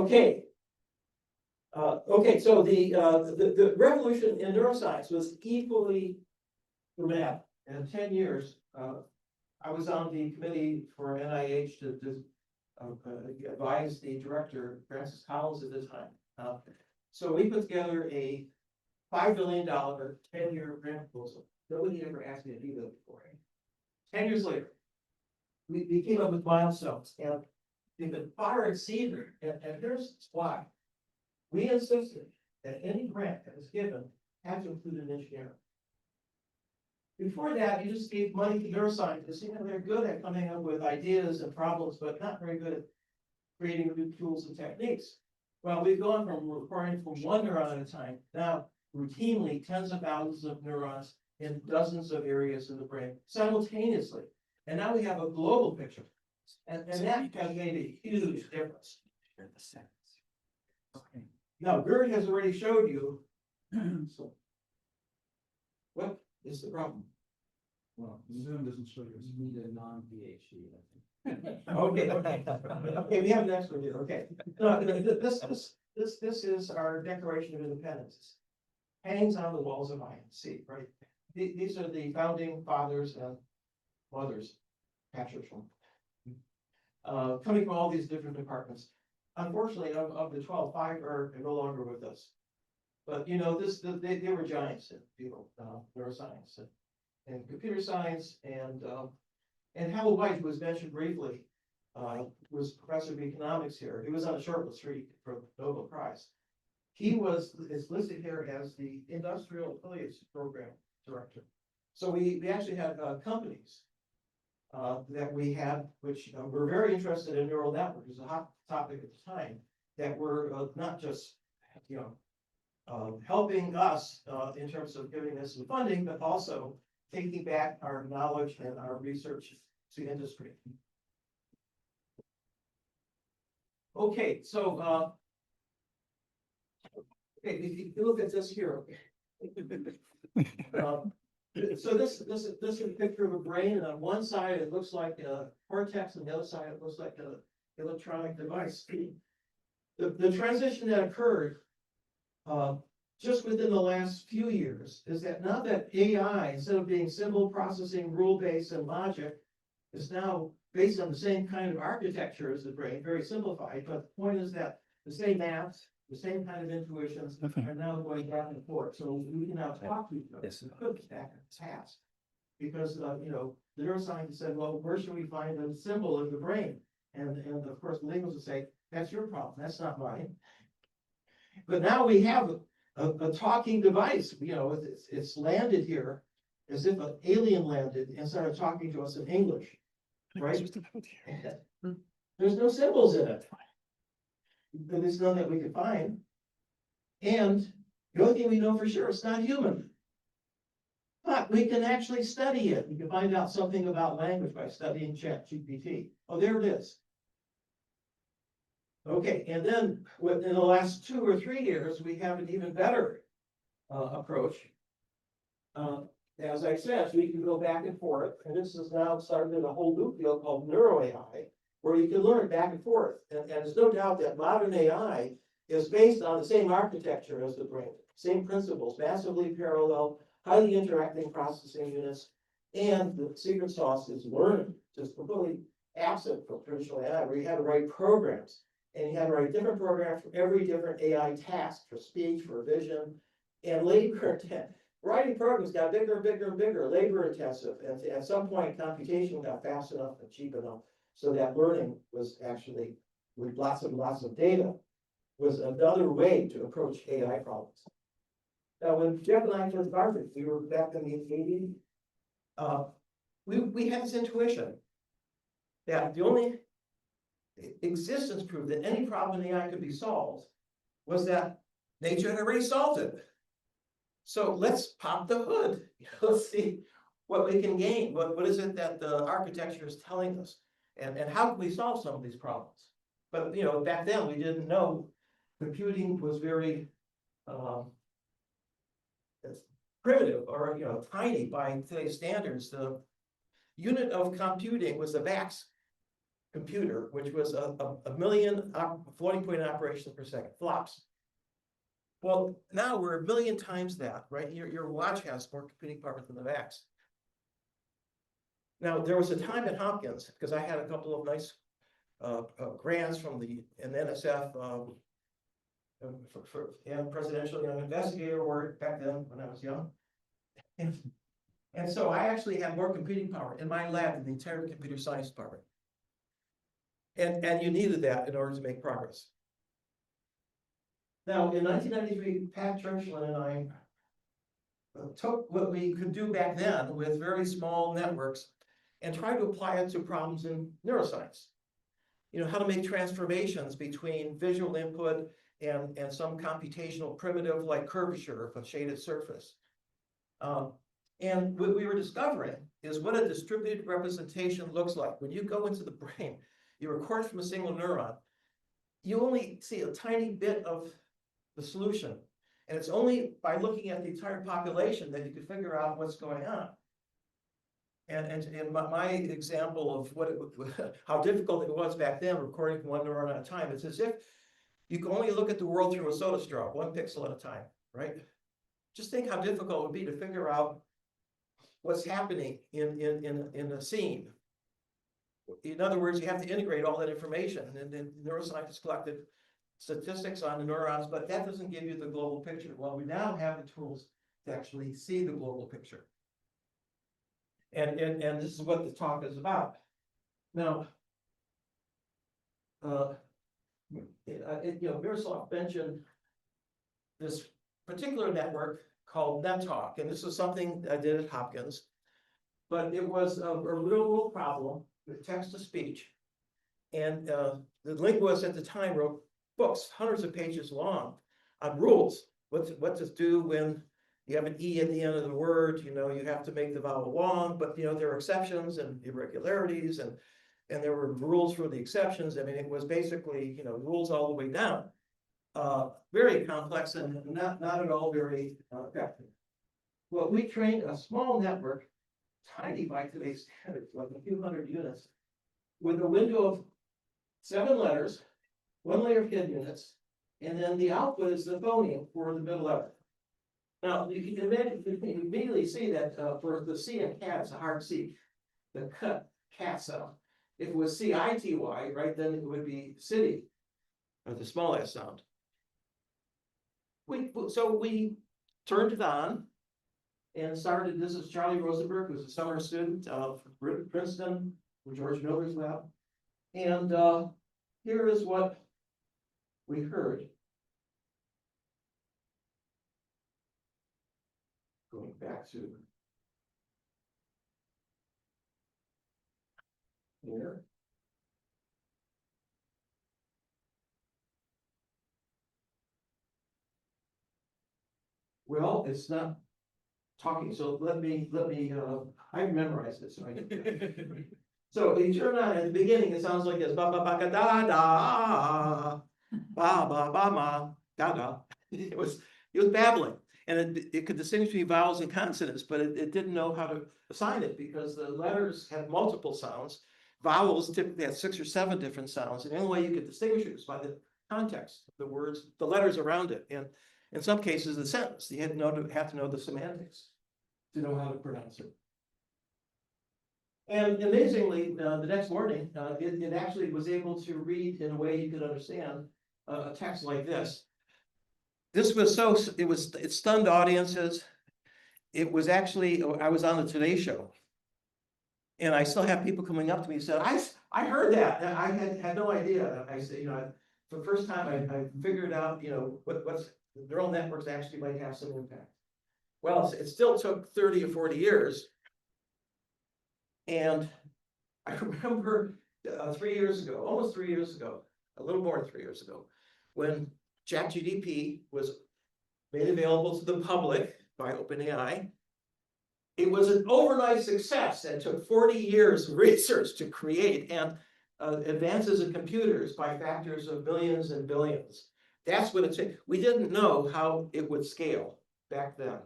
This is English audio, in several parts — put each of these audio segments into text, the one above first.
Okay. So the revolution in neuroscience was equally dramatic. In 10 years, I was on the committee for NIH to advise the director, Francis Collins, at the time. So we put together a $5 billion 10-year grant proposal. Nobody ever asked me to do that before. 10 years later, we came up with milestones, and they've been far exceeded. And here's why. We insisted that any grant that was given had to include an engineer. Before that, you just gave money to neuroscientists. You know, they're good at coming up with ideas and problems, but not very good at creating new tools and techniques. Well, we've gone from requiring from one neuron at a time, now routinely tens of thousands of neurons in dozens of areas of the brain simultaneously. And now we have a global picture. And that has made a huge difference. Okay. Now, Gerd has already showed you. So, what is the problem? Well, Zoom doesn't show you. You need a non-PhD, I think. Okay, we have an expert here. Okay. No, this is our Declaration of Independence. Hangs on the walls of INC, right? These are the founding fathers and mothers, captured from, coming from all these different departments. Unfortunately, of the 12, 5 are no longer with us. But you know, they were giants in neuroscience and computer science, and Howell White, who was mentioned briefly, was professor of economics here. He was on a short list for the Nobel Prize. He is listed here as the Industrial Affiliates Program Director. So we actually had companies that we had, which were very interested in neural networks. It was a hot topic at the time, that were not just, helping us in terms of giving us some funding, but also taking back our knowledge and our research to industry. Okay, so if you look at this here, so this is a picture of a brain, and on one side it looks like a cortex, and the other side it looks like an electronic device. The transition that occurred just within the last few years is that now that AI, instead of being symbol processing, rule-based, and logic, is now based on the same kind of architecture as the brain, very simplified, but the point is that the same maps, the same kind of intuitions are now going back and forth. So we can now talk to each other. Yes. Back in the past. Because, the neuroscientists said, well, where should we find a symbol in the brain? And of course, the linguists would say, that's your problem, that's not mine. But now we have a talking device, it's landed here as if an alien landed and started talking to us in English, right? There's no symbols in it. There's none that we could find. And the only thing we know for sure, it's not human. But we can actually study it. We can find out something about language by studying ChatGPT. Oh, there it is. Okay, and then within the last 2 or 3 years, we have an even better approach. As I said, we can go back and forth, and this has now started a whole new field called neuro AI, where you can learn back and forth. And there's no doubt that modern AI is based on the same architecture as the brain, same principles, massively parallel, highly interacting processing units, and the secret sauce is learning, just completely absent from traditional AI, where you had to write programs, and you had to write different programs for every different AI task, for speech, for vision, and labor intensive. Writing programs got bigger and bigger and bigger, labor intensive, and at some point computation got fast enough and cheap enough so that learning was actually, with lots of data, was another way to approach AI problems. Now, when Jeff and I first started, we were back in the 80s, we had this intuition that the only existence proof that any problem in AI could be solved was that nature had already solved it. So let's pop the hood. Let's see what we can gain. What is it that the architecture is telling us? And how can we solve some of these problems? But back then we didn't know. Computing was very primitive, or tiny by today's standards. The unit of computing was the VAX computer, which was a million floating point operations per second, flops. Well, now we're a million times that, right? Your watch has more computing power than the VAX. Now, there was a time at Hopkins, because I had a couple of nice grants from the NSF and Presidential Young Investigator Award back then when I was young. And so I actually had more computing power in my lab than the entire computer science department. And you needed that in order to make progress. Now, in 1993, Pat Churchland and I took what we could do back then with very small networks and tried to apply it to problems in neuroscience. You know, how to make transformations between visual input and some computational primitive like curvature of a shaded surface. And what we were discovering is what a distributed representation looks like. When you go into the brain, you record from a single neuron, you only see a tiny bit of the solution. And it's only by looking at the entire population that you can figure out what's going on. And my example of what how difficult it was back then, recording one neuron at a time, it's as if you can only look at the world through a soda straw, one pixel at a time, right? Just think how difficult it would be to figure out what's happening in a scene. In other words, you have to integrate all that information, and then neuroscientists collected statistics on the neurons, but that doesn't give you the global picture. Well, we now have the tools to actually see the global picture. And this is what the talk is about. Now, Miroslav mentioned this particular network called NetTalk, and this is something I did at Hopkins, but it was a real world problem with text to speech. And the linguists at the time wrote books, hundreds of pages long, on rules, what to do when you have an E at the end of the word, you have to make the vowel long, but there are exceptions and irregularities, and there were rules for the exceptions. I mean, it was basically, rules all the way down. Very complex and not at all very effective. Well, we trained a small network, tiny by today's standards, like a few hundred units, with a window of 7 letters, 1 layer of hid units, and then the output is the phoneme for the middle letter. Now, you can immediately see that for the C in cat, it's a hard C, the cat sound. If it was CITY, right, then it would be city, or the small s sound. So we turned it on and started. This is Charlie Rosenberg, who's a summer student of Princeton, from George Miller's lab. And here is what we heard. Going back to here. Well, it's not talking, so let me I memorized it, so I did. So you turn on at the beginning, it sounds like this, ba ba ba ga da da, ba ba ba ma da da. It was babbling, and it could distinguish between vowels and consonants, but it didn't know how to assign it because the letters had multiple sounds. Vowels typically had 6 or 7 different sounds, and the only way you could distinguish it was by the context of the words, the letters around it, and in some cases the sentence. You had to know the semantics to know how to pronounce it. And amazingly, the next morning, it actually was able to read in a way you could understand a text like this. This was it stunned audiences. It was actually, I was on the Today Show, and I still have people coming up to me and said, I heard that, and I had no idea. I said, for the first time, I figured out, what's neural networks actually might have some impact. Well, it still took 30 or 40 years. And I remember 3 years ago, almost 3 years ago, a little more than 3 years ago, when ChatGPT was made available to the public by OpenAI. It was an overnight success and took 40 years of research to create, and advances in computers by factors of billions and billions. That's what it's. We didn't know how it would scale back then,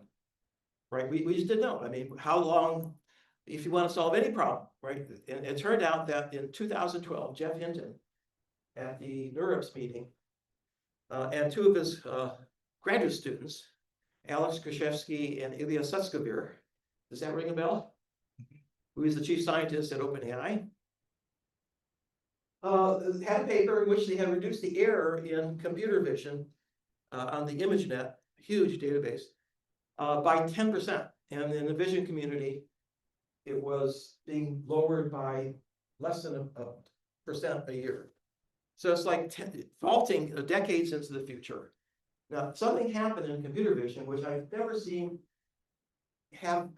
right? We just didn't know. I mean, how long if you want to solve any problem, right? And it turned out that in 2012, Jeff Hinton at the NeurIPS meeting, and two of his graduate students, Alex Krzyzewski and Ilya Sutskever, does that ring a bell? Who is the chief scientist at OpenAI? Had a paper in which they had reduced the error in computer vision on the ImageNet, huge database, by 10%. And in the vision community, it was being lowered by less than a percent a year. So it's like vaulting decades into the future. Now, something happened in computer vision, which I've never seen have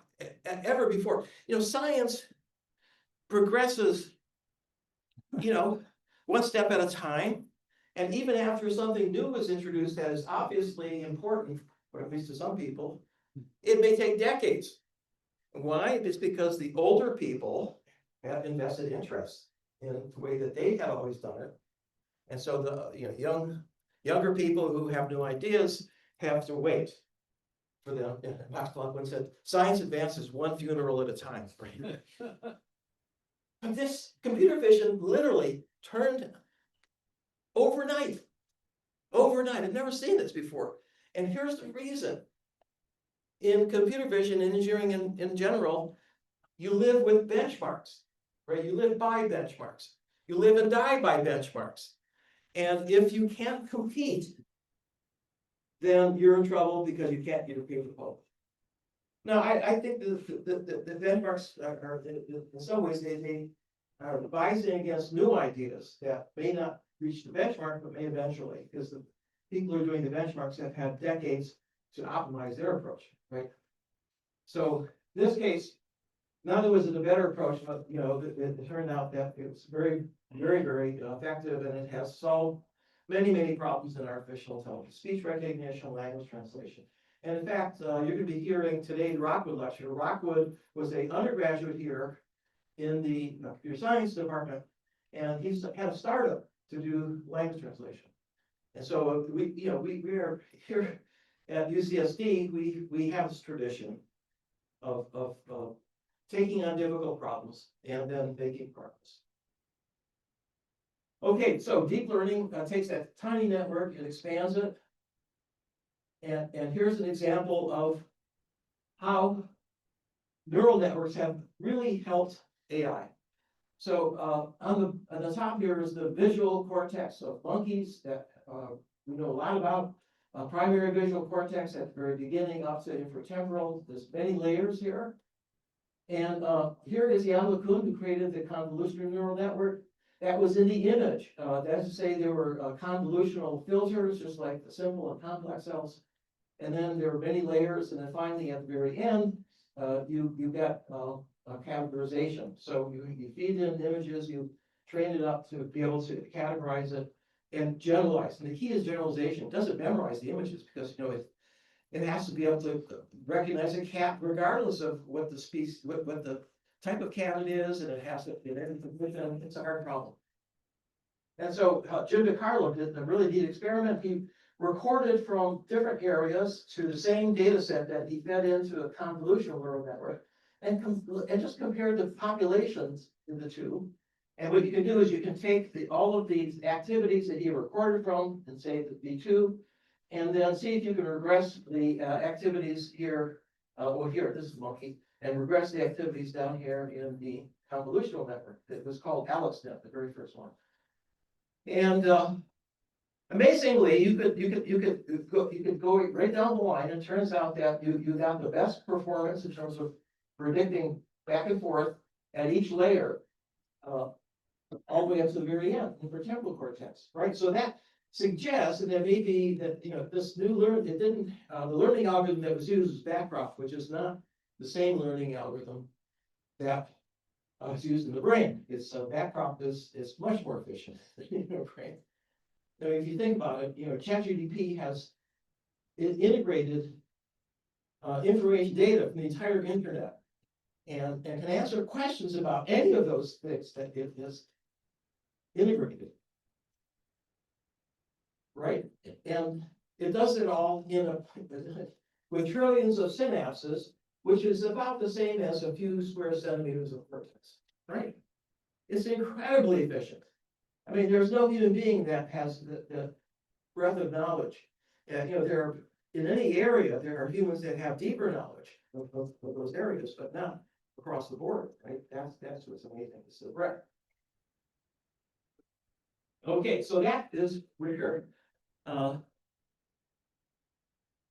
ever before. Science progresses, one step at a time. And even after something new is introduced that is obviously important, or at least to some people, it may take decades. Why? It's because the older people have invested interest in the way that they had always done it. And so the younger people who have new ideas have to wait for them. Max Planck said, "Science advances one funeral at a time." But this computer vision literally turned overnight. Overnight. I've never seen this before. And here's the reason. In computer vision and engineering in general, you live with benchmarks, right? You live by benchmarks. You live and die by benchmarks. And if you can't compete, then you're in trouble because you can't get a paper published. Now, I think the benchmarks are in some ways, they are advising against new ideas that may not reach the benchmark, but may eventually, because the people who are doing the benchmarks have had decades to optimize their approach, right? So in this case, not only was it a better approach, but it turned out that it was very, very, very effective, and it has solved many, many problems in artificial intelligence, speech recognition, language translation. And in fact, you're going to be hearing today the Rockwood lecture. Rockwood was an undergraduate here in the computer science department, and he's had a startup to do language translation. And so we are here at UCSD. We have this tradition of taking on difficult problems and then making progress. Okay, so deep learning takes that tiny network and expands it. And here's an example of how neural networks have really helped AI. So on the top here is the visual cortex of monkeys that we know a lot about. Primary visual cortex at the very beginning, up to inferotemporal. There's many layers here. And here is Jan LeCun, who created the convolutional neural network. That was in the image. That's to say there were convolutional filters, just like the simple and complex cells. And then there were many layers. And then finally, at the very end, you got categorization. So you feed in images, you train it up to be able to categorize it and generalize. And the key is generalization. It doesn't memorize the images because it has to be able to recognize a cat regardless of what the species, what the type of cat it is, and it has to fit everything with them. It's a hard problem. And so Jim DiCarlo did a really neat experiment. He recorded from different areas to the same data set that he fed into a convolutional neural network and just compared the populations in the two. And what you can do is you can take all of these activities that he recorded from and say the V2, and then see if you can regress the activities here, here, this is monkey, and regress the activities down here in the convolutional network. It was called AlexNet, the very first one. And amazingly, you could go right down the line. It turns out that you got the best performance in terms of predicting back and forth at each layer, all the way up to the very end, in the temporal cortex, right? So that suggests that maybe that this new the learning algorithm that was used was Bancroft, which is not the same learning algorithm that is used in the brain. It's Bancroft is much more efficient in the brain. Now, if you think about it, ChatGPT has integrated information data from the entire internet and can answer questions about any of those things that it is integrated. Right? And it does it all with trillions of synapses, which is about the same as a few square centimeters of cortex, right? It's incredibly efficient. I mean, there's no human being that has the breadth of knowledge. And, there are, in any area, there are humans that have deeper knowledge of those areas, but not across the board, right? That's what's amazing, is the breadth. Okay, so that is where,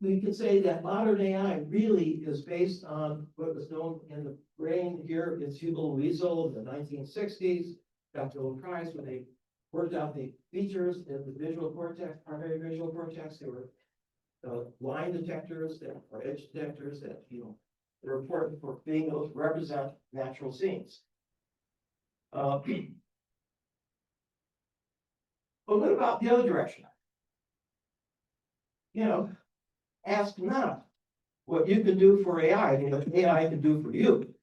we could say that modern AI really is based on what was known in the brain here in Hubel Wiesel in the 1960s, got the Nobel Prize when they worked out the features in the visual cortex, primary visual cortex. They were line detectors or edge detectors that, they're important for being able to represent natural scenes. But what about the other direction? Ask not what you can do for AI, what AI can do for you.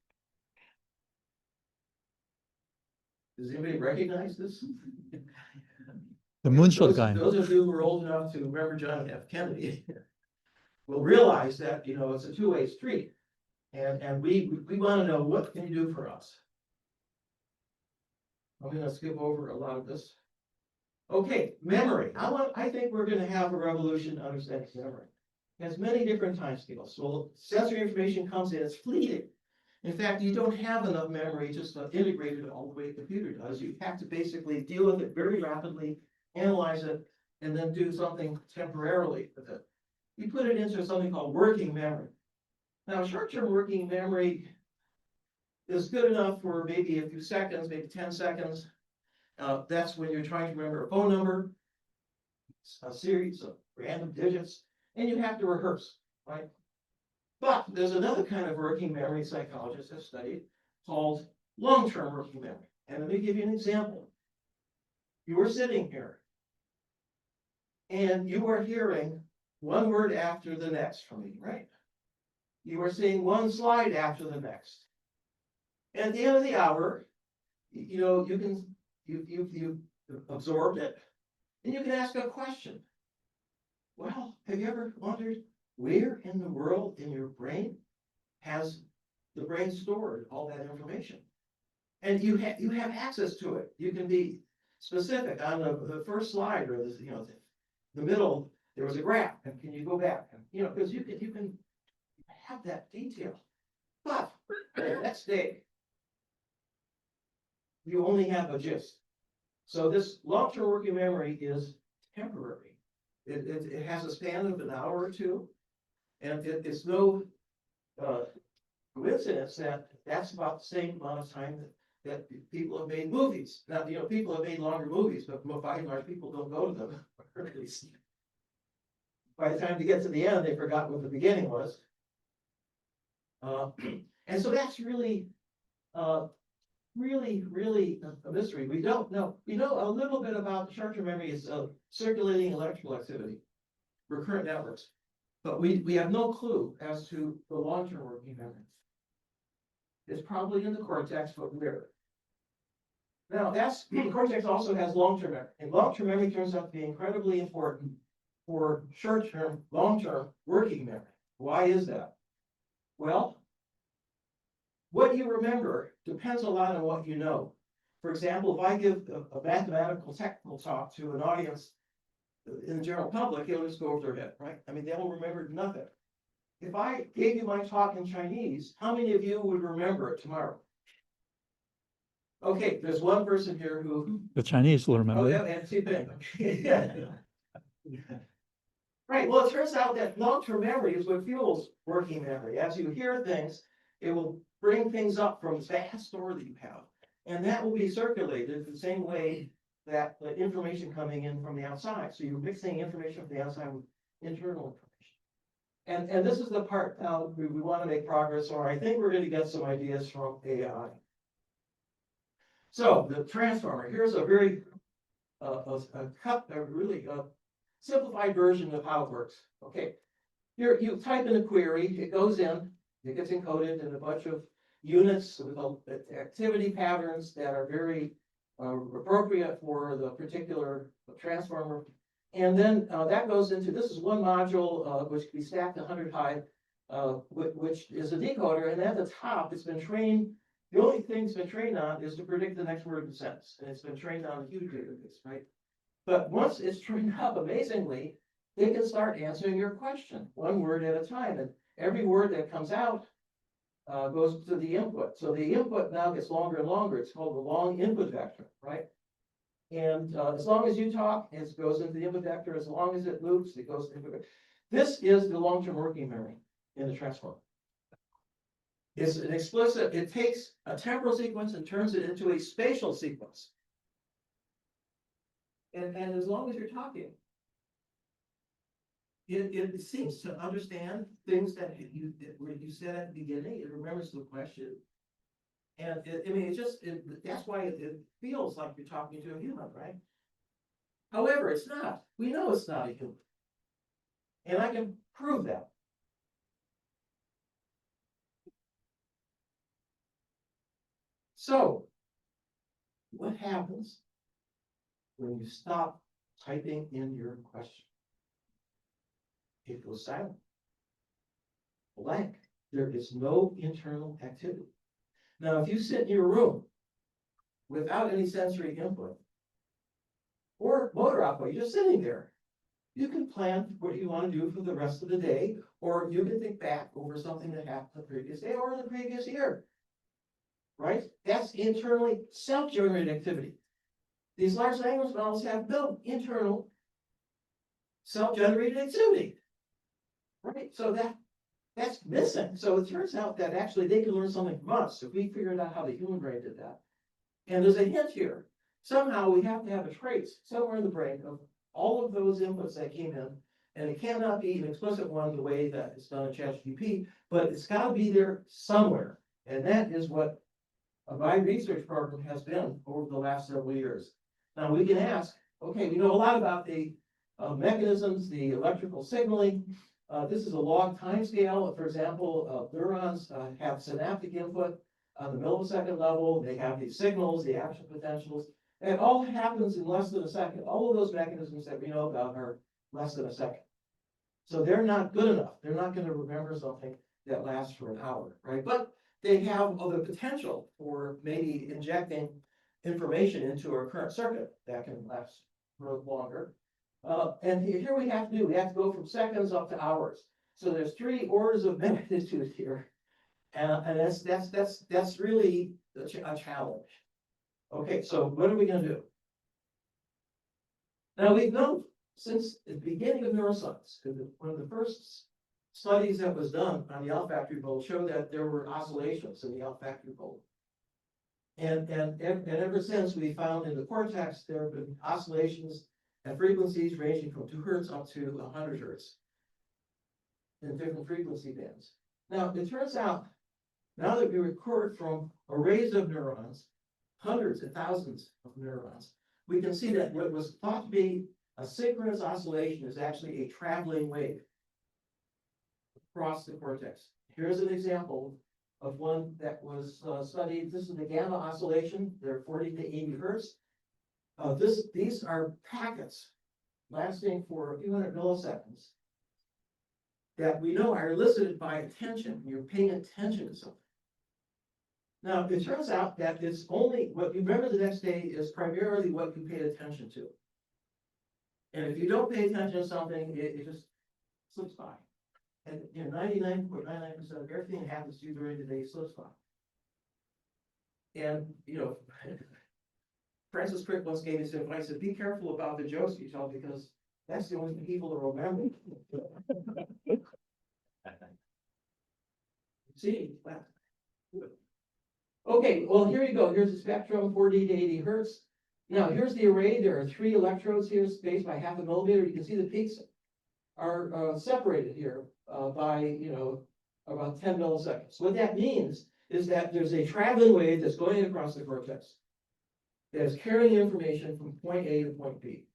Does anybody recognize this? The moonshot guy. Those of you who are old enough to remember John F. Kennedy will realize that, it's a two-way street. And we want to know, what can you do for us? I'm going to skip over a lot of this. Okay, memory. I think we're going to have a revolution in understanding memory. It has many different time scales. So sensory information comes in, it's fleeting. In fact, you don't have enough memory just to integrate it all the way the computer does. You have to basically deal with it very rapidly, analyze it, and then do something temporarily with it. You put it into something called working memory. Now, short-term working memory is good enough for maybe a few seconds, maybe 10 seconds. That's when you're trying to remember a phone number, a series of random digits, and you have to rehearse, right? But there's another kind of working memory psychologists have studied called long-term working memory. And let me give you an example. You were sitting here, and you were hearing one word after the next from me, right? You were seeing one slide after the next. And at the end of the hour, you've absorbed it, and you can ask a question. Well, have you ever wondered where in the world in your brain has the brain stored all that information? And you have access to it. You can be specific on the first slide or the middle. There was a graph, and can you go back? And, because you can have that detail. But the next day, you only have a gist. So this long-term working memory is temporary. It has a span of an hour or two, and it's no coincidence that that's about the same amount of time that people have made movies. Now, people have made longer movies, but by and large, people don't go to them. Or at least by the time they get to the end, they forgot what the beginning was. And so that's really a mystery. We don't know. We know a little bit about short-term memory is circulating electrical activity, recurrent networks, but we have no clue as to the long-term working memory. It's probably in the cortex, but where? Now, the cortex also has long-term memory, and long-term memory turns out to be incredibly important for short-term, long-term working memory. Why is that? Well, what you remember depends a lot on what you know. For example, if I give a mathematical technical talk to an audience in the general public, it'll just go over their head, right? I mean, they will remember nothing. If I gave you my talk in Chinese, how many of you would remember it tomorrow? Okay, there's one person here who. The Chinese will remember. Oh, yeah, and Xipeng. Right, well, it turns out that long-term memory is what fuels working memory. As you hear things, it will bring things up from the vast store that you have. And that will be circulated the same way that the information coming in from the outside. So you're mixing information from the outside with internal information. And this is the part now we want to make progress on. I think we're going to get some ideas from AI. So the transformer, here's a very really simplified version of how it works. Okay, here you type in a query, it goes in, it gets encoded in a bunch of units with activity patterns that are very appropriate for the particular transformer. And then that goes into, this is one module which can be stacked 100 high which is a decoder, and at the top, it's been trained, the only thing it's been trained on is to predict the next word in the sentence, and it's been trained on a huge database, right? But once it's trained up amazingly, it can start answering your question, one word at a time, and every word that comes out goes to the input. So the input now gets longer and longer. It's called the long input vector, right? And as long as you talk, it goes into the input vector. As long as it loops, it goes into it. This is the long-term working memory in the transformer. It's an explicit, it takes a temporal sequence and turns it into a spatial sequence. And as long as you're talking, it seems to understand things that you said at the beginning. It remembers the question. And I mean, that's why it feels like you're talking to a human, right? However, it's not. We know it's not a human. And I can prove that. So, what happens when you stop typing in your question? It goes silent. Blank. There is no internal activity. Now, if you sit in your room without any sensory input or motor output, you're just sitting there, you can plan what you want to do for the rest of the day, or you can think back over something that happened the previous day or the previous year. Right? That's internally self-generated activity. These large language models have no internal self-generated activity. Right? So that's missing. So it turns out that actually they can learn something from us if we figured out how the human brain did that. And there's a hint here. Somehow we have to have a trace somewhere in the brain of all of those inputs that came in. And it cannot be an explicit one the way that it's done in ChatGPT, but it's got to be there somewhere. And that is what my research program has been over the last several years. Now we can ask, okay, we know a lot about the mechanisms, the electrical signaling. This is a log time scale. For example, neurons have synaptic input on the millisecond level. They have these signals, the action potentials. And it all happens in less than a second. All of those mechanisms that we know about are less than a second. So they're not good enough. They're not going to remember something that lasts for an hour, right? But they have the potential for maybe injecting information into a current circuit that can last for longer. And here we have to go from seconds up to hours. So there's 3 orders of magnitude here. And that's really a challenge. Okay, so what are we going to do? Now we've known since the beginning of neuroscience, one of the first studies that was done on the olfactory bulb showed that there were oscillations in the olfactory bulb. And ever since we found in the cortex, there have been oscillations at frequencies ranging from 2 hertz up to 100 hertz in different frequency bands. Now, it turns out, now that we record from arrays of neurons, hundreds and thousands of neurons, we can see that what was thought to be a synchronous oscillation is actually a traveling wave across the cortex. Here's an example of one that was studied. This is the gamma oscillation. They're 40 to 80 hertz. These are packets lasting for a few hundred milliseconds that we know are elicited by attention. You're paying attention to something. Now, it turns out that it's only what you remember the next day is primarily what you paid attention to. And if you don't pay attention to something, it just slips by. And 99.99% of everything that happens to you during the day slips by. And Francis Crick once gave me some advice: said, be careful about the jokes you tell, because that's the only thing people will remember. See? Okay, well, here you go. Here's the spectrum, 40 to 80 hertz. Now, here's the array. There are 3 electrodes here, spaced by 0.5 millimeter. You can see the peaks are separated here by, about 10 milliseconds. What that means is that there's a traveling wave that's going across the cortex that is carrying information from point A to point B.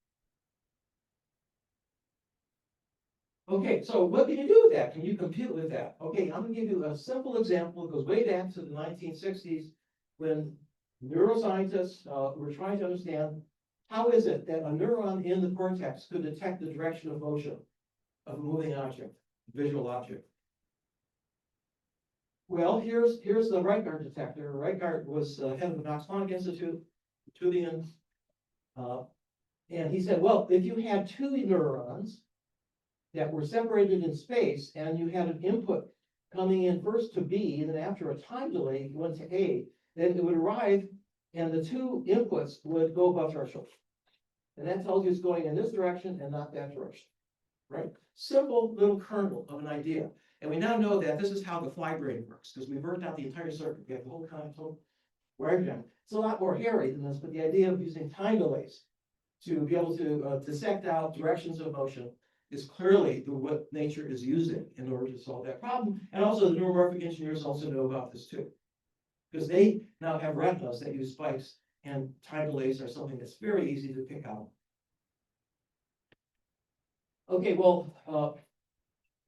Okay, so what can you do with that? Can you compute with that? Okay, I'm going to give you a simple example. It goes way back to the 1960s when neuroscientists were trying to understand how is it that a neuron in the cortex could detect the direction of motion of a moving object, visual object. Well, here's the Reichart detector. Reichart was head of the Max Planck Institute, Tubian. And he said, well, if you had two neurons that were separated in space and you had an input coming in first to B, and then after a time delay, you went to A, then it would arrive and the two inputs would go above threshold. And that tells you it's going in this direction and not that direction, right? Simple little kernel of an idea. And we now know that this is how the fly brain works, because we've worked out the entire circuit. We have the whole console wired down. It's a lot more hairy than this, but the idea of using time delays to be able to dissect out directions of motion is clearly what nature is using in order to solve that problem. And also the neuromorphic engineers also know about this too, because they now have retinas that use spikes, and time delays are something that's very easy to pick out. Okay, well,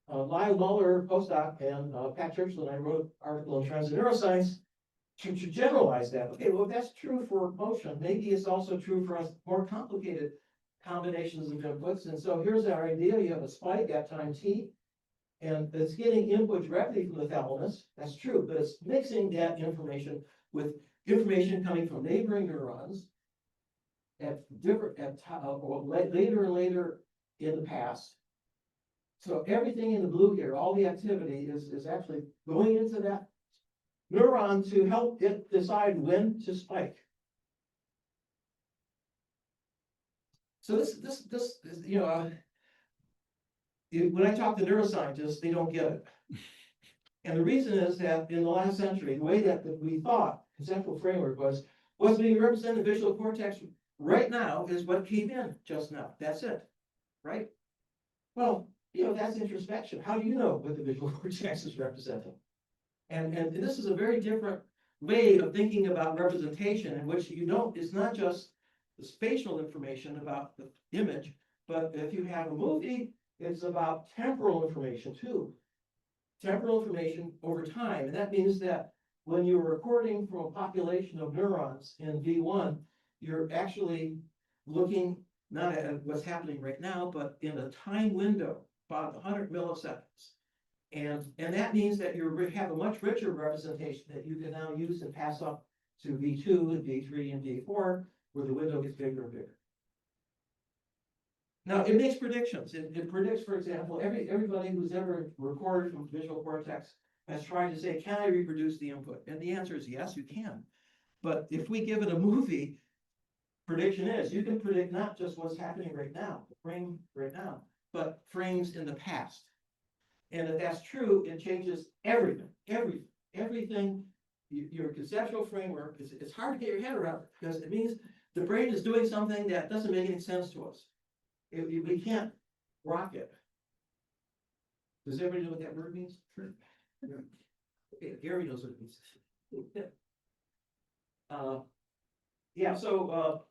Lyle Muller, postdoc, and Pat Churchland, I wrote an article in Transit Neuroscience to generalize that. Okay, well, if that's true for motion, maybe it's also true for us more complicated combinations of inputs. And so here's our idea. You have a spike at time t, and it's getting input directly from the thalamus. That's true, but it's mixing that information with information coming from neighboring neurons at different, or later and later in the past. So everything in the blue here, all the activity is actually going into that neuron to help it decide when to spike. So this is, you know, when I talk to neuroscientists, they don't get it. And the reason is that in the last century, the way that we thought conceptual framework was what's being represented in the visual cortex right now is what came in just now. That's it, right? Well, you know, that's introspection. How do you know what the visual cortex is representing? And this is a very different way of thinking about representation, in which you don't, it's not just the spatial information about the image, but if you have a movie, it's about temporal information too. Temporal information over time. And that means that when you're recording from a population of neurons in V1, you're actually looking not at what's happening right now, but in a time window, about 100 milliseconds. And that means that you have a much richer representation that you can now use and pass up to V2 and V3 and V4, where the window gets bigger and bigger. Now, it makes predictions. It predicts, for example, everybody who's ever recorded from visual cortex has tried to say, can I reproduce the input? And the answer is yes, you can. But if we give it a movie, prediction is you can predict not just what's happening right now, the frame right now, but frames in the past. And if that's true, it changes everything. Your conceptual framework, it's hard to get your head around it, because it means the brain is doing something that doesn't make any sense to us. We can't rock it. Does everybody know what that word means? Sure. Yeah. Okay, Gary knows what it means. Yeah, so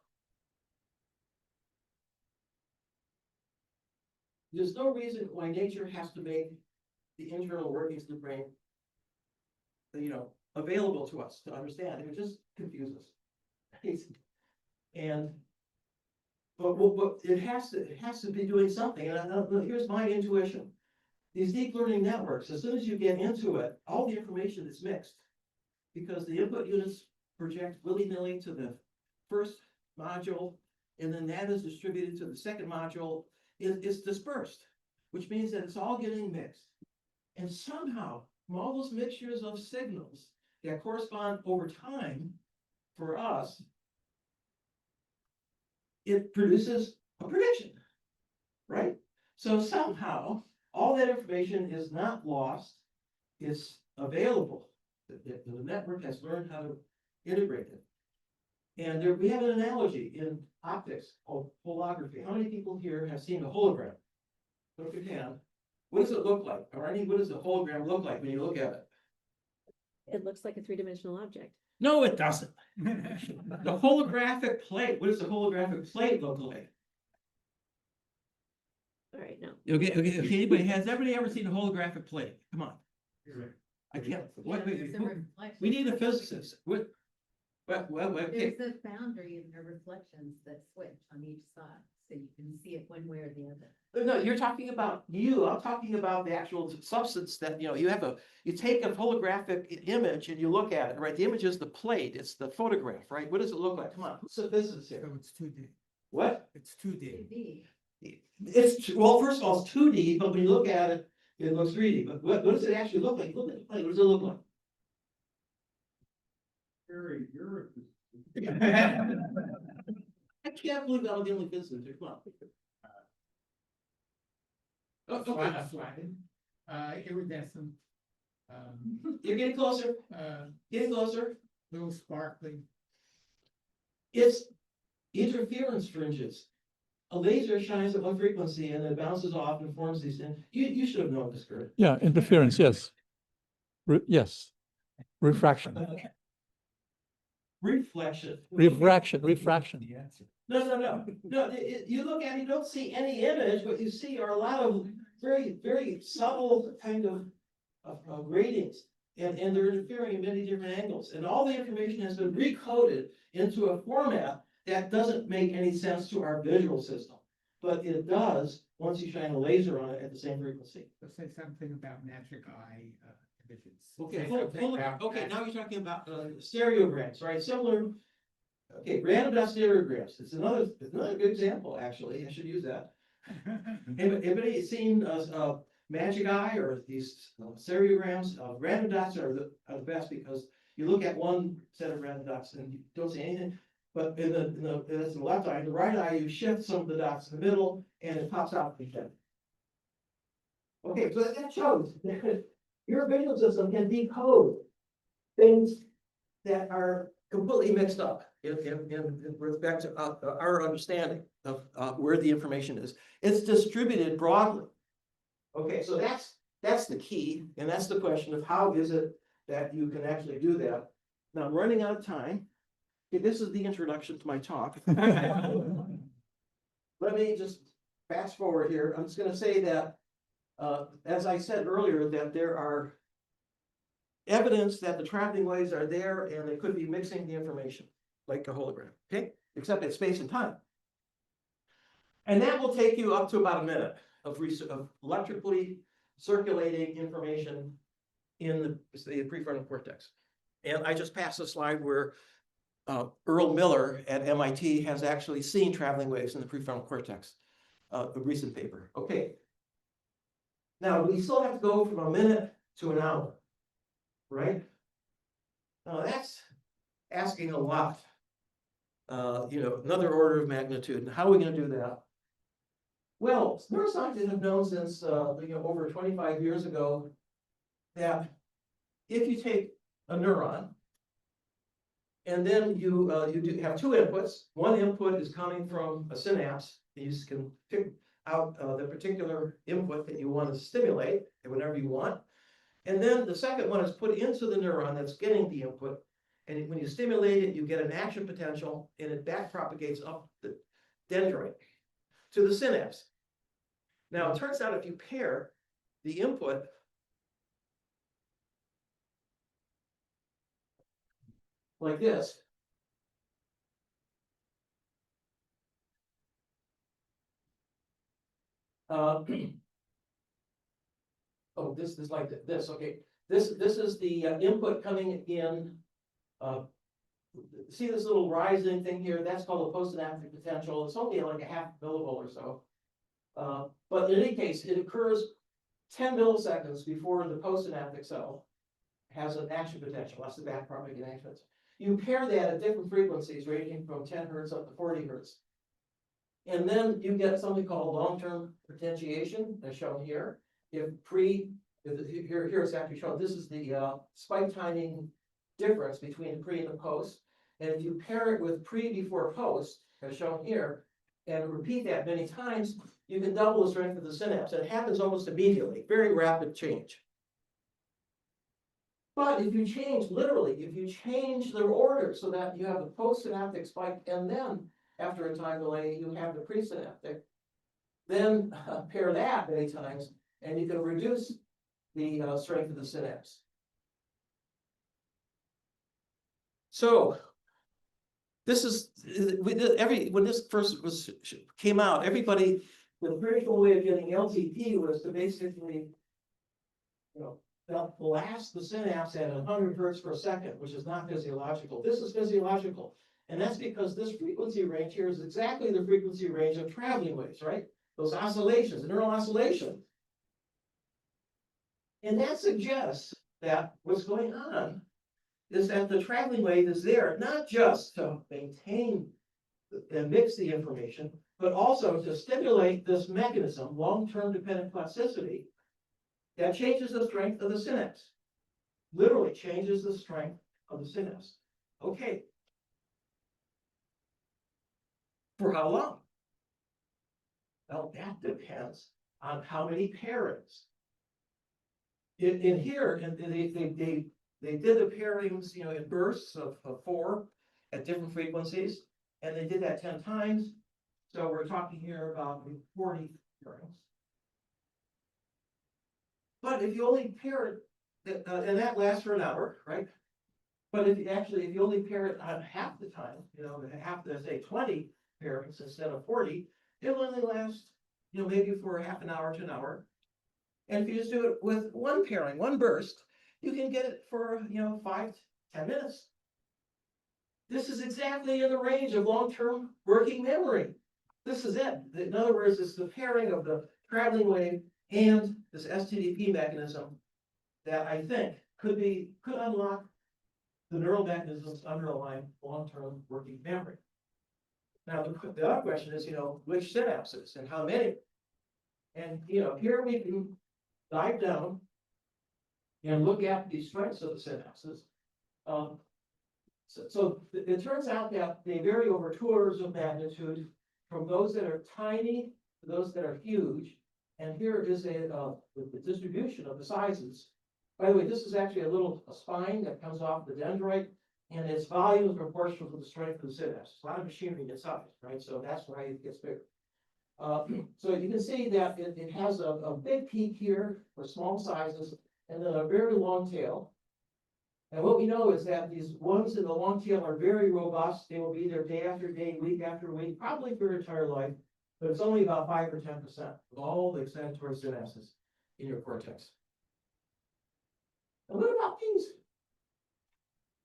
there's no reason why nature has to make the internal workings of the brain, you know, available to us to understand. It would just confuse us. And but it has to be doing something. And here's my intuition. These deep learning networks, as soon as you get into it, all the information is mixed, because the input units project willy-nilly to the first module, and then that is distributed to the second module. It's dispersed, which means that it's all getting mixed. And somehow, from all those mixtures of signals that correspond over time for us, it produces a prediction, right? So somehow, all that information is not lost, it's available. The network has learned how to integrate it. And we have an analogy in optics called holography. How many people here have seen a hologram? Put up your hand. What does it look like? Or what does a hologram look like when you look at it? It looks like a three-dimensional object. No, it doesn't. The holographic plate, what does the holographic plate look like? All right, no. Okay, anybody, has everybody ever seen a holographic plate? Come on. I can't, wait, we need a physicist. Okay. There's a boundary of the reflections that switch on each side. So you can see it one way or the other. No, you're talking about I'm talking about the actual substance that, you take a holographic image and you look at it, right? The image is the plate, it's the photograph, right? What does it look like? Come on, who's a physicist here? So it's 2D. What? It's 2D. Well, first of all, it's 2D, but when you look at it, it looks 3D. But what does it actually look like? Look at the plate, what does it look like? I can't believe I'm the only physicist here, come on. Flattened, iridescent, You're getting closer, getting closer. little sparkling. It's interference fringes. A laser shines at one frequency and it bounces off and forms these things. You should have known this, Kurt. Yeah, interference, yes. Yes. Refraction, Reflection. refraction. No, you look at it, you don't see any image, what you see are a lot of very, very subtle kind of gratings. And they're interfering in many different angles. And all the information has been recoded into a format that doesn't make any sense to our visual system. But it does once you shine a laser on it at the same frequency. Let's say something about magic eye images. Okay, Say something about okay, magic- now you're talking about stereograms, right? Similar. Okay, random dot stereograms. It's another good example, actually. I should use that. Anybody seen magic eye or these stereograms? Random dots are the best because you look at one set of random dots and you don't see anything. But that's in the left eye. In the right eye, you shift some of the dots in the middle and it pops out again. Okay, so that shows that your visual system can decode things that are completely mixed up in respect to our understanding of where the information is. It's distributed broadly. Okay, so that's the key, and that's the question of how is it that you can actually do that. Now, I'm running out of time. Okay, this is the introduction to my talk. Let me just fast forward here. I'm just going to say that, as I said earlier, that there are evidence that the traveling waves are there and they could be mixing the information like a hologram, okay? Except at space and time. And that will take you up to about a minute of electrically circulating information in the prefrontal cortex. And I just passed a slide where Earl Miller at MIT has actually seen traveling waves in the prefrontal cortex, a recent paper. Okay. Now, we still have to go from a minute to an hour, right? Now, that's asking a lot. Another order of magnitude. And how are we going to do that? Well, neuroscientists have known since over 25 years ago that if you take a neuron and then you do have two inputs. One input is coming from a synapse. You can pick out the particular input that you want to stimulate whenever you want. And then the second one is put into the neuron that's getting the input. And when you stimulate it, you get an action potential and it back propagates up the dendrite to the synapse. Now, it turns out if you pair the input like this, oh, this is like this. Okay, this is the input coming in. See this little rising thing here? That's called a postsynaptic potential. It's only like a half millivolt or so. But in any case, it occurs 10 milliseconds before the postsynaptic cell has an action potential. That's the back propagating action potential. You pair that at different frequencies, ranging from 10 hertz up to 40 hertz. And then you get something called long-term potentiation, as shown here. Here it's actually shown. This is the spike timing difference between the pre and the post. And if you pair it with pre before post, as shown here, and repeat that many times, you can double the strength of the synapse. And it happens almost immediately, very rapid change. But if you change, literally, if you change the order so that you have the postsynaptic spike and then after a time delay, you have the presynaptic, then pair that many times and you can reduce the strength of the synapse. So This is, when this first came out, everybody, the traditional way of getting LTP was to basically, you know, they'll blast the synapse at 100 hertz per second, which is not physiological. This is physiological. And that's because this frequency range here is exactly the frequency range of traveling waves, right? Those oscillations, neural oscillations. And that suggests that what's going on is that the traveling wave is there, not just to maintain and mix the information, but also to stimulate this mechanism, long-term dependent plasticity, that changes the strength of the synapse. Literally changes the strength of the synapse. Okay. For how long? Well, that depends on how many pairings. In here, and they did the pairings, you know, in bursts of 4 at different frequencies, and they did that 10 times. So we're talking here about 40 pairings. But if you only pair it, and that lasts for an hour, right? But if you only pair it on half the time, you know, half the, say, 20 pairings instead of 40, it'll only last, you know, maybe for half an hour to an hour. And if you just do it with one pairing, one burst, you can get it for, you know, 5 to 10 minutes. This is exactly in the range of long-term working memory. This is it. In other words, it's the pairing of the traveling wave and this STDP mechanism that I think could unlock the neural mechanisms underlying long-term working memory. Now, the other question is, you know, which synapses and how many? And, you know, here we can dive down and look at the strengths of the synapses. So it turns out that they vary over 2 orders of magnitude from those that are tiny to those that are huge. And here is the distribution of the sizes. By the way, this is actually a spine that comes off the dendrite, and its volume is proportional to the strength of the synapse. A lot of machinery gets size, right? So that's why it gets bigger. So you can see that it has a big peak here for small sizes, and then a very long tail. And what we know is that these ones in the long tail are very robust. They will be there day after day, week after week, probably for your entire life, but it's only about 5 or 10% of all the excitatory synapses in your cortex. And what about these?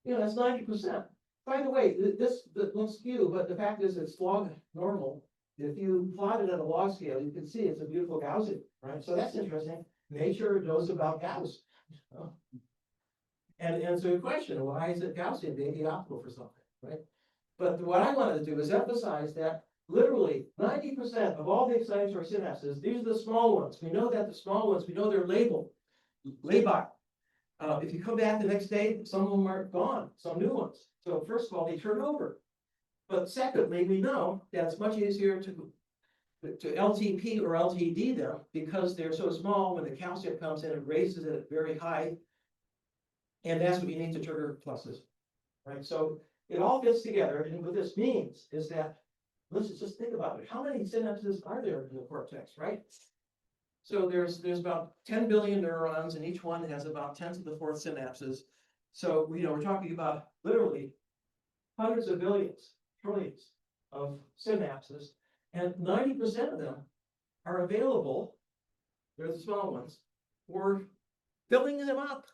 You know, that's 90%. By the way, this looks skew, but the fact is it's log normal. If you plot it at a log scale, you can see it's a beautiful Gaussian, right? So that's interesting. Nature knows about Gauss. And so the question, why is it Gaussian? Maybe optimal for something, right? But what I wanted to do is emphasize that literally 90% of all the excitatory synapses, these are the small ones. We know that the small ones, we know they're labeled. If you come back the next day, some of them are gone, some new ones. So first of all, they turn over. But secondly, we know that it's much easier to LTP or LTD them because they're so small. When the calcium comes in, it raises it very high. And that's what you need to trigger pluses, right? So it all fits together. And what this means is that, let's just think about it. How many synapses are there in the cortex, right? So there's about 10 billion neurons, and each one has about 10 to the 4th synapses. So, you know, we're talking about literally hundreds of billions, trillions of synapses, and 90% of them are available, they're the small ones, for filling them up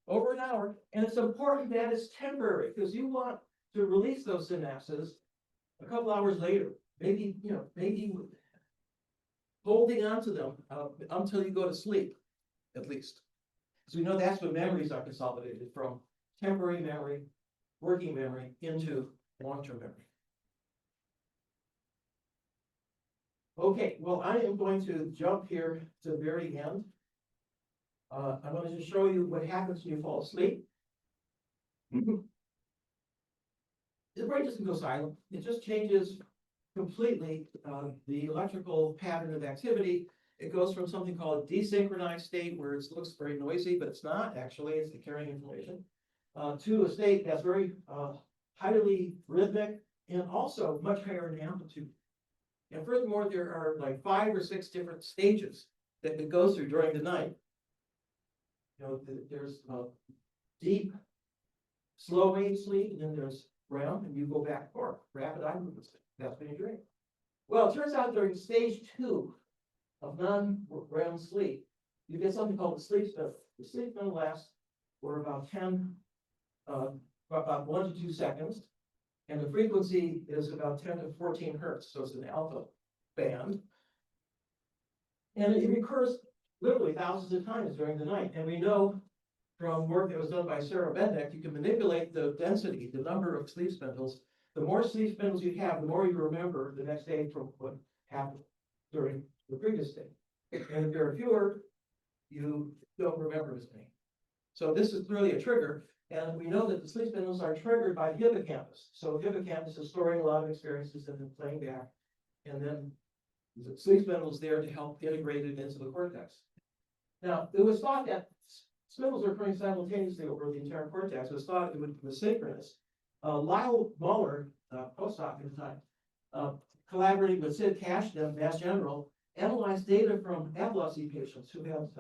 over an hour. And it's important that it's temporary, because you want to release those synapses a couple hours later, maybe, you know, maybe holding on to them until you go to sleep, at least. Because we know that's when memories are consolidated from temporary memory, working memory, into long-term memory. Okay, well, I am going to jump here to the very end. I'm going to just show you what happens when you fall asleep. The brain doesn't go silent. It just changes completely the electrical pattern of activity. It goes from something called a desynchronized state, where it looks very noisy, but it's not actually, it's the carrying information, to a state that's very highly rhythmic and also much higher in amplitude. And furthermore, there are like 5 or 6 different stages that it goes through during the night. You know, there's deep, slow wave sleep, and then there's REM and you go back and forth, rapid eye movements. That's when you dream. Well, it turns out during stage 2 of non-REM sleep, you get something called the sleep spindle. The sleep spindle lasts for about 1 to 2 seconds. And the frequency is about 10 to 14 hertz, so it's an alpha band. And it recurs literally thousands of times during the night. And we know from work that was done by Sarah Bendick, you can manipulate the density, the number of sleep spindles. The more sleep spindles you have, the more you remember the next day from what happened during the previous day. And if there are fewer, you don't remember as many. So this is clearly a trigger. And we know that the sleep spindles are triggered by the hippocampus. So hippocampus is storing a lot of experiences and then playing back. And then the sleep spindle is there to help integrate it into the cortex. Now, it was thought that spindles are occurring simultaneously over the entire cortex. It was thought it was synchronous. Lyle Muller, postdoc at the time, collaborating with Sid Cash at Mass General, analyzed data from epilepsy patients who have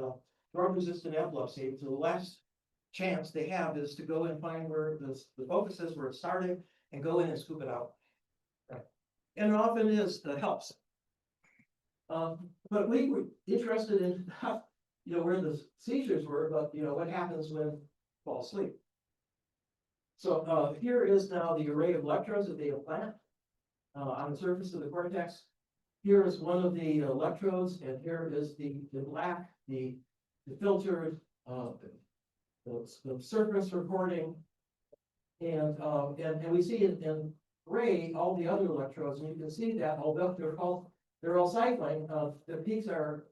drug-resistant epilepsy. So the last chance they have is to go and find where the focus is, where it's starting, and go in and scoop it out. Right. And it often helps. But we were interested in how, where the seizures were, but what happens when you fall asleep. So here is now the array of electrodes that they implant on the surface of the cortex. Here is one of the electrodes, and here is the black, the filtered, the surface recording, and we see in gray all the other electrodes, and you can see that although they're all cycling, the peaks are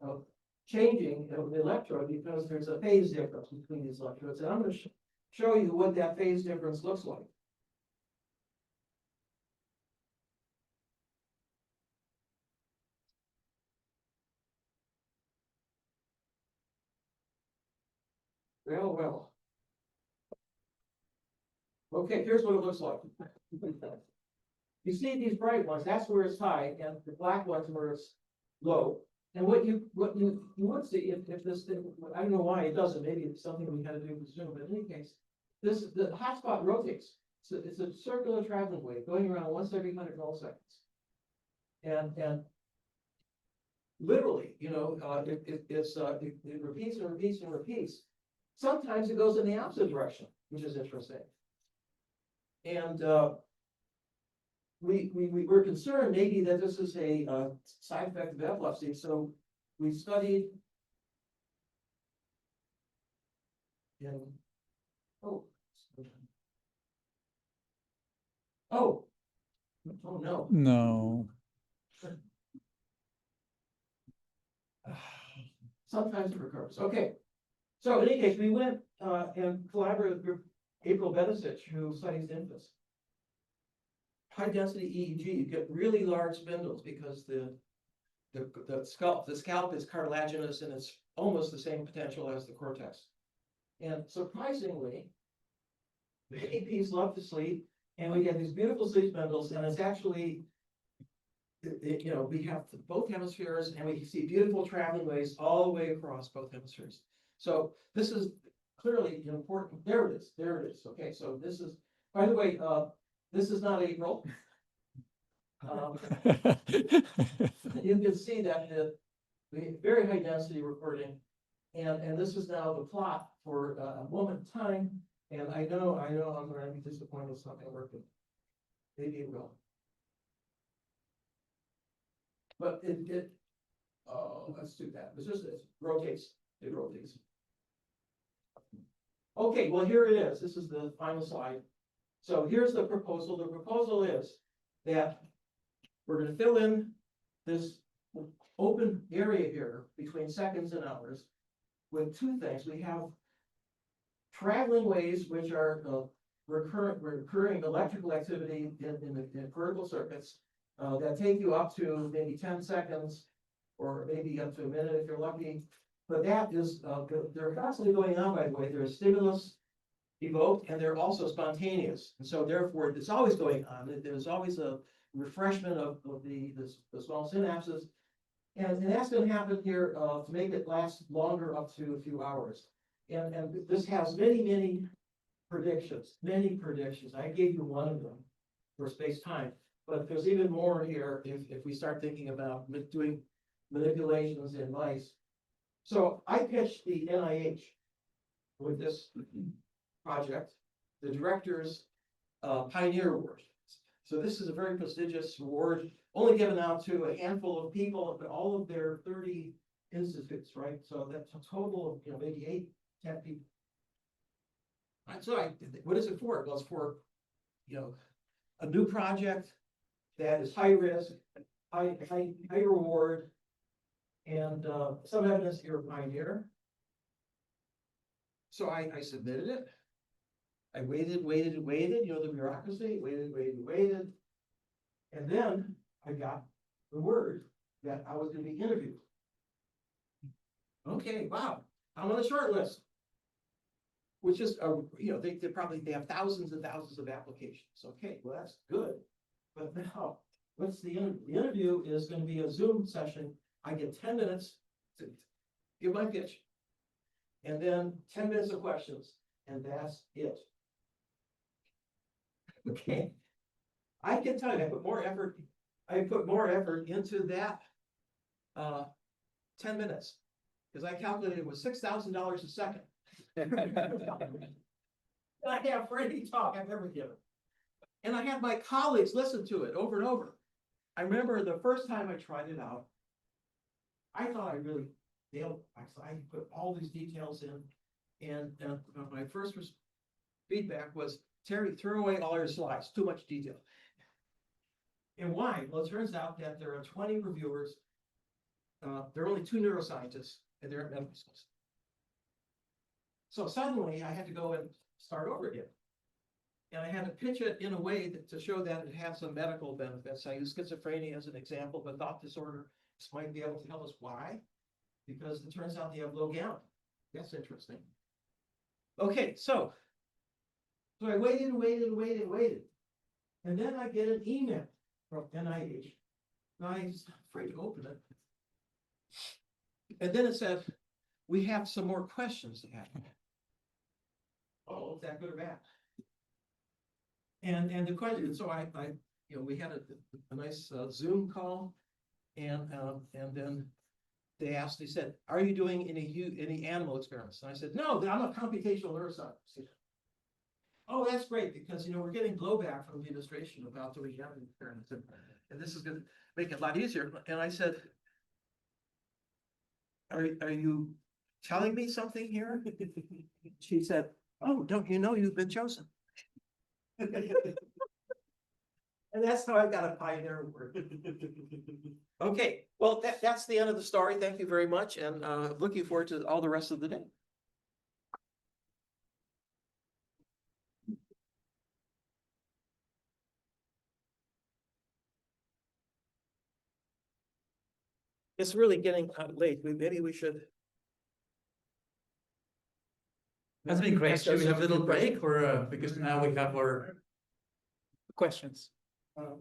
changing of the electrode because there's a phase difference between these electrodes, and I'm going to show you what that phase difference looks like. Well. Okay, here's what it looks like. You see these bright ones, that's where it's high, and the black ones where it's low. And what you would see if this thing, I don't know why it doesn't, maybe it's something we had to do with Zoom, but in any case, the hotspot rotates. So it's a circular traveling wave going around once every 100 milliseconds. And literally, it repeats and repeats and repeats. Sometimes it goes in the opposite direction, which is interesting. And we were concerned maybe that this is a side effect of epilepsy, so we studied. Oh no. No. Sometimes it recurs. Okay. So in any case, we went and collaborated with April Bedicich, who studies infants. High density EEG, you get really large spindles because the scalp is cartilaginous and it's almost the same potential as the cortex. And surprisingly, babies love to sleep, and we get these beautiful sleep spindles, and it's actually, we have both hemispheres, and we see beautiful traveling waves all the way across both hemispheres. So this is clearly important. There it is. There it is. Okay, so this is, by the way, this is not April. You can see that the very high density recording, and this is now the plot for a moment in time. And I know I'm going to be disappointed it's not going to work, but maybe it will. But let's do that. It rotates. It rotates. Okay, well, here it is. This is the final slide. So here's the proposal. The proposal is that we're going to fill in this open area here between seconds and hours with two things. We have traveling waves, which are recurring electrical activity in vertical circuits that take you up to maybe 10 seconds or maybe up to a minute if you're lucky. But that is, they're constantly going on, by the way. There's stimulus evoked, and they're also spontaneous. And so therefore, it's always going on. There's always a refreshment of the small synapses. And that's going to happen here to make it last longer, up to a few hours. And this has many predictions, I gave you one of them. for space-time. But there's even more here if we start thinking about doing manipulations in mice. So I pitched the NIH with this project, the director's Pioneer Award. So this is a very prestigious award, only given out to a handful of people, but all of their 30 institutes, right? So that's a total of, maybe 8, 10 people. And so what is it for? Well, it's for, a new project that is high risk, high reward, and some evidence you're a pioneer. So I submitted it. I waited, the bureaucracy, waited. And then I got the word that I was gonna be interviewed. Okay, wow, I'm on the short list. Which is, they have thousands and thousands of applications. Okay, well, that's good. But now, what's the interview is gonna be a Zoom session. I get 10 minutes to give my pitch. And then 10 minutes of questions, and that's it. Okay. I can tell you, I put more effort into that 10 minutes. Because I calculated it was $6,000 a second. I have for any talk I've ever given. And I had my colleagues listen to it over and over. I remember the first time I tried it out, I thought I really nailed it. I put all these details in, and my first feedback was, Terry, throw away all your slides, too much detail. And why? Well, it turns out that there are 20 reviewers. There are only 2 neuroscientists, and they're at medical schools. So suddenly I had to go and start over again. And I had to pitch it in a way to show that it had some medical benefits. I use schizophrenia as an example, but thought disorder might be able to tell us why. Because it turns out they have low gamma. That's interesting. Okay, so I waited. And then I get an email from NIH. Now I was afraid to open it. And then it says, we have some more questions to ask. Oh, is that good or bad? And the question, so we had a nice Zoom call, and then they said, are you doing any animal experiments? And I said, no, I'm a computational neuroscientist. Oh, that's great, because we're getting blowback from the administration about doing animal experiments, and this is going to make it a lot easier. And I said, are you telling me something here? She said, oh, don't you know you've been chosen? And that's how I got a Pioneer Award. Okay, well, that's the end of the story. Thank you very much, and looking forward to all the rest of the day. It's really getting late. Maybe we should. That's been great. Should we have a little break, or because now we have our questions?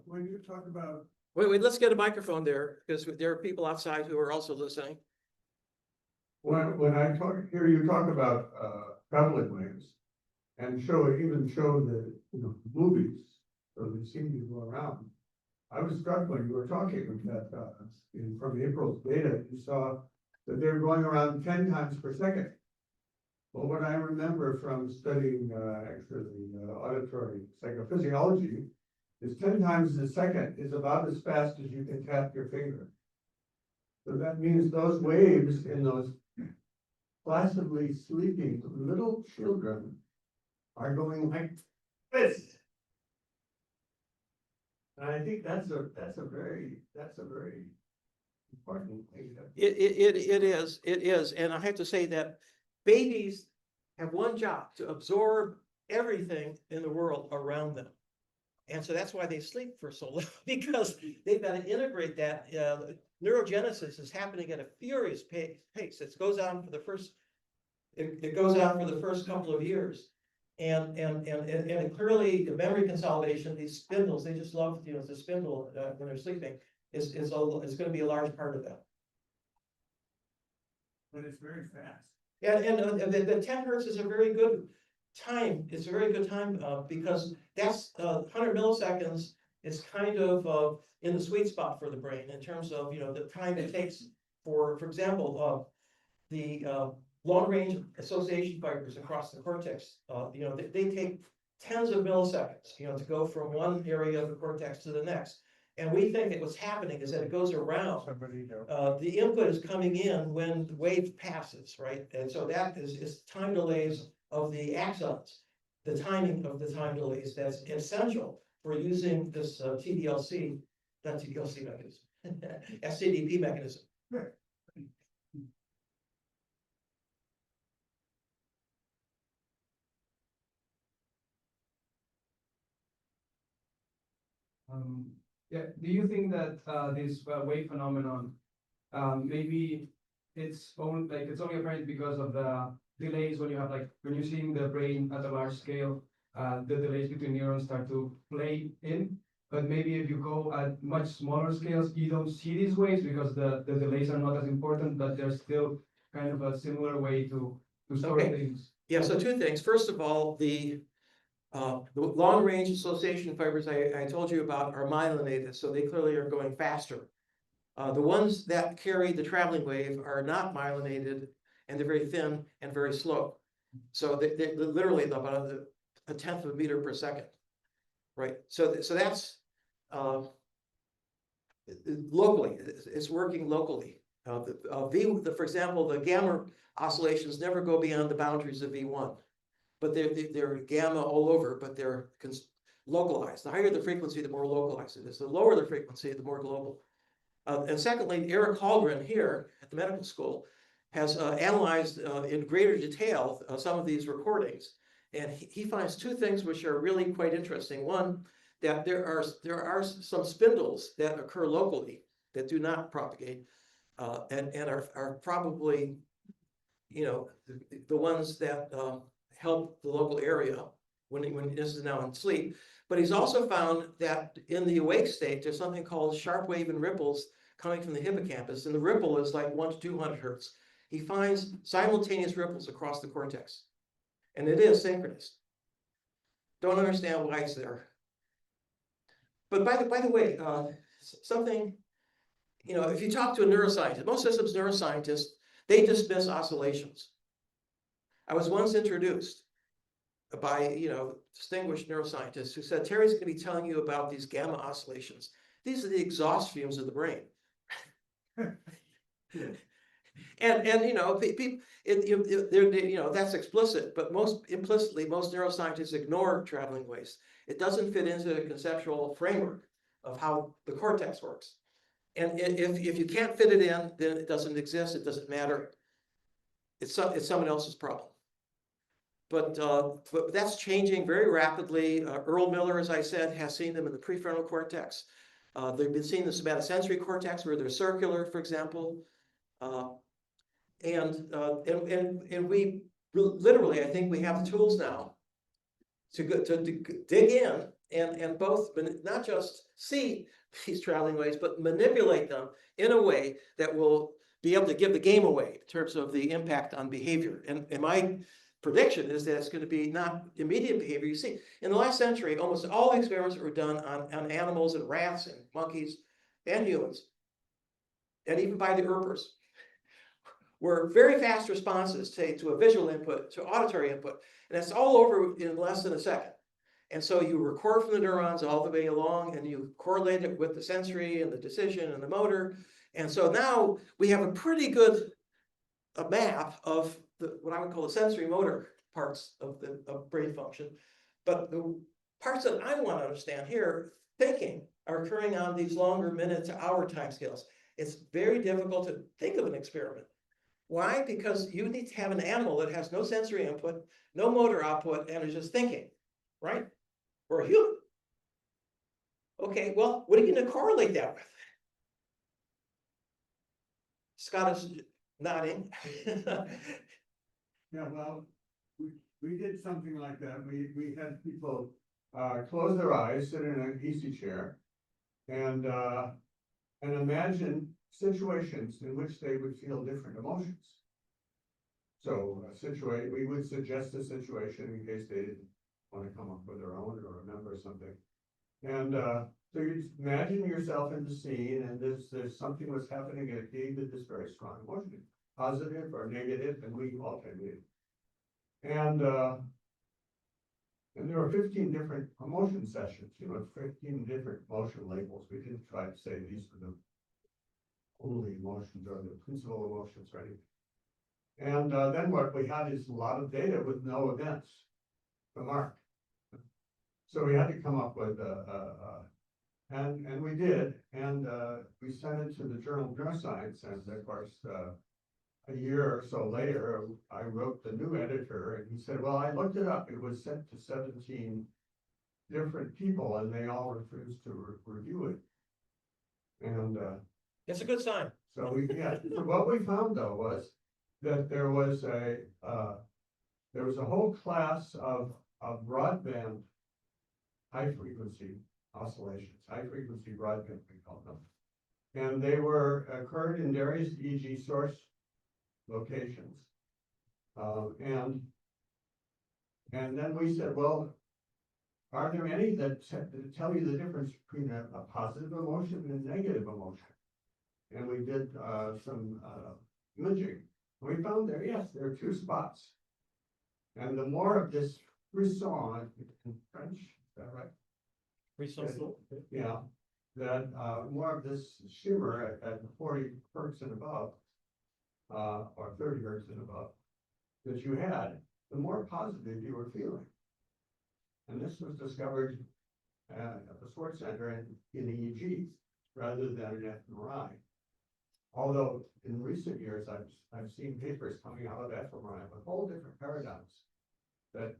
When you talk about. Wait, let's get a microphone there, because there are people outside who are also listening. When I hear you talk about traveling waves and even show the movies, so they seem to go around. I was struck when you were talking that from April's data, you saw that they're going around 10 times per second. Well, what I remember from studying actually auditory psychophysiology is 10 times a second is about as fast as you can tap your finger. So that means those waves in those placidly sleeping little children are going like this. And I think that's a very important thing. It is, and I have to say that babies have one job: to absorb everything in the world around them. And so that's why they sleep for so long, because they've got to integrate that. Neurogenesis is happening at a furious pace. It goes on for the first. It goes on for the first couple of years, and clearly the memory consolidation. These spindles, they just love the spindle when they're sleeping. Is going to be a large part of that. But it's very fast. And the 10 hertz is a very good time, it's a very good time, because that's, 100 milliseconds is kind of, in the sweet spot for the brain in terms of, the time it takes for example, the, long range association fibers across the cortex, they take tens of milliseconds, to go from one area of the cortex to the next. And we think that what's happening is that it goes around. The input is coming in when the wave passes, right? And so that is time delays of the axons, the timing of the time delays that's essential for using this TDLC, not TDLC mechanism, SCDP mechanism. Yeah, do you think that this wave phenomenon, maybe it's only apparent because of the delays when you have when you're seeing the brain at a large scale, the delays between neurons start to play in. But maybe if you go at much smaller scales, you don't see these waves because the delays are not as important, but there's still kind of a similar way to store Okay. things. Yeah, so two things. First of all, the long-range association fibers I told you about are myelinated, so they clearly are going faster. The ones that carry the traveling wave are not myelinated, and they're very thin and very slow. So they're literally about a tenth of a meter per second, right? So that's locally, it's working locally. For example, the gamma oscillations never go beyond the boundaries of V1. But they're gamma all over, but they're localized. The higher the frequency, the more localized it is. The lower the frequency, the more global. And secondly, Eric Hallgren here at the medical school has analyzed in greater detail some of these recordings. And he finds two things which are really quite interesting. One, that there are some spindles that occur locally that do not propagate and are probably, the ones that help the local area when this is now in sleep. But he's also found that in the awake state, there's something called sharp wave and ripples coming from the hippocampus, and the ripple is like 1 to 200 hertz. He finds simultaneous ripples across the cortex, and it is synchronous. Don't understand why it's there. But by the way, something, if you talk to a neuroscientist, most systems neuroscientists, they dismiss oscillations. I was once introduced by, distinguished neuroscientists who said, Terry's going to be telling you about these gamma oscillations. These are the exhaust fumes of the brain. And people, that's explicit, but most neuroscientists ignore traveling waves. It doesn't fit into the conceptual framework of how the cortex works. And if you can't fit it in, then it doesn't exist. It doesn't matter. It's someone else's problem. But that's changing very rapidly. Earl Miller, as I said, has seen them in the prefrontal cortex. They've been seen in the somatosensory cortex where they're circular, for example. And we literally, I think we have the tools now to dig in and both not just see these traveling waves, but manipulate them in a way that will be able to give the game away in terms of the impact on behavior. And my prediction is that it's going to be not immediate behavior. You see, in the last century, almost all the experiments that were done on animals and rats and monkeys and humans, and even by the herpers, were very fast responses to a visual input, to auditory input. And it's all over in less than a second. And so you record from the neurons all the way along, and you correlate it with the sensory and the decision and the motor. And so now we have a pretty good map of what I would call the sensory motor parts of brain function. But the parts that I want to understand here, thinking, are occurring on these longer minute to hour timescales. It's very difficult to think of an experiment. Why? Because you need to have an animal that has no sensory input, no motor output, and is just thinking, right? Or a human. Okay, well, what are you going to correlate that with? Scott is nodding. Yeah, well, we did something like that. We had people close their eyes, sit in an easy chair, and imagine situations in which they would feel different emotions. So we would suggest a situation in case they didn't want to come up with their own or remember something. And so you just imagine yourself in the scene and there's something was happening and it gave it this very strong emotion, positive or negative, and we alternate it. And there were 15 different emotion sessions, 15 different emotion labels. We didn't try to say these are the only emotions or the principal emotions or anything. And then what we had is a lot of data with no events to mark. So we had to come up with and we did, and we sent it to the Journal of Neuroscience, and of course, a year or so later, I wrote the new editor, and he said, well, I looked it up, it was sent to 17 different people, and they all refused to review it. And It's a good sign. so so what we found though was that there was a whole class of broadband high frequency oscillations, high frequency broadband, we call them. And they occurred in various EEG source locations. And then we said, well, are there any that tell you the difference between a positive emotion and a negative emotion? And we did some imaging. We found yes, there are two spots. And the more of this frisson in French, is that right? Yeah, that more of this shimmer at 40 hertz and above, or 30 hertz and above, that you had, the more positive you were feeling. And this was discovered at the Sports Center in EEG rather than an fMRI. Although in recent years, I've seen papers coming out of fMRI with whole different paradigms that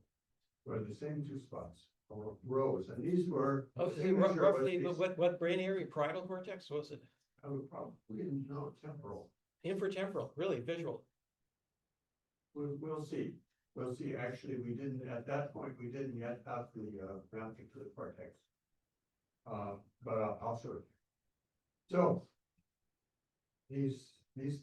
were the same two spots or rows, and these were Roughly, what brain area? Parietal cortex? Was it? I would probably no temporal. Infratemporal, really visual. We'll see. We'll see. Actually, we didn't at that point. We didn't yet have the mapping to the cortex. But I'll show it. So these